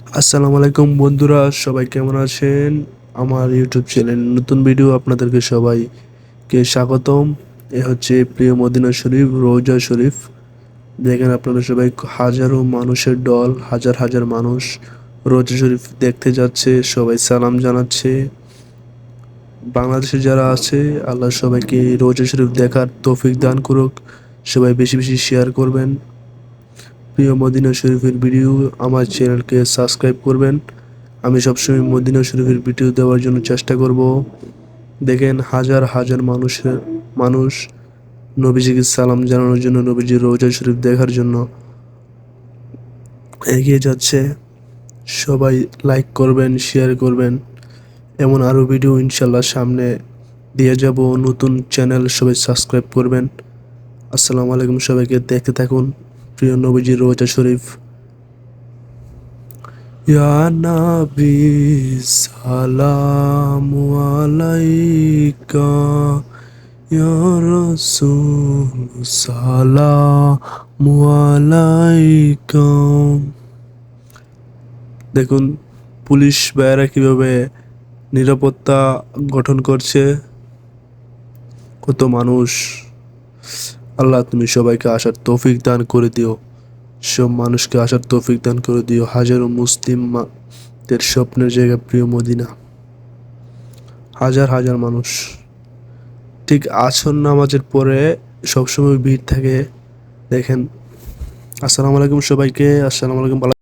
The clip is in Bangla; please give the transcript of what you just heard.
আসসালামু আলাইকুম বন্ধুরা, সবাই কেমন আছেন? আমার ইউটিউব চ্যানেল নতুন ভিডিও আপনাদেরকে সবাইকে স্বাগতম। এ হচ্ছে প্রিয় মদিনা শরীফ, রোজা শরীফ। দেখেন আপনারা সবাই, হাজারো মানুষের দল, হাজার হাজার মানুষ রোজা শরীফ দেখতে যাচ্ছে, সবাই সালাম জানাচ্ছে। বাংলাদেশে যারা আছে, আল্লাহ সবাইকে রোজা শরীফ দেখার তৌফিক দান করুক। সবাই বেশি বেশি শেয়ার করবেন। প্রিয় মদিনা শরীফের ভিডিও আমার চ্যানেলকে সাবস্ক্রাইব করবেন। আমি সবসময় মদিনা শরীফের ভিডিও দেওয়ার জন্য চেষ্টা করব। দেখেন হাজার হাজার মানুষ নবীজিকে সালাম জানানোর জন্য, নবীজির রোজা শরীফ দেখার জন্য এগিয়ে যাচ্ছে। সবাই লাইক করবেন, শেয়ার করবেন। এমন আরও ভিডিও ইনশাল্লাহ সামনে দিয়ে যাব। নতুন চ্যানেল, সবাই সাবস্ক্রাইব করবেন। আসসালামু আলাইকুম, সবাইকে দেখতে থাকুন প্রিয় নবীজির রোজা শরীফ। ইয়া নবী সালামু আলাইকা, ইয়া রাসূল সালামু আলাইকা। দেখুন পুলিশ ভাইয়েরা কিভাবে নিরাপত্তা গঠন করছে। কত মানুষ! আল্লাহ তুমি সবাইকে আসার তৌফিক দান করে দিও। সব মানুষকে আসার তৌফিক দান করে দিও। হাজারো মুসলিমদের স্বপ্নের জায়গা প্রিয় মদিনা। হাজার হাজার মানুষ ঠিক আসর নামাজের পরে সবসময় ভিড় থাকে। দেখেন। আসসালামু আলাইকুম সবাইকে। আসসালামু আলাইকুম।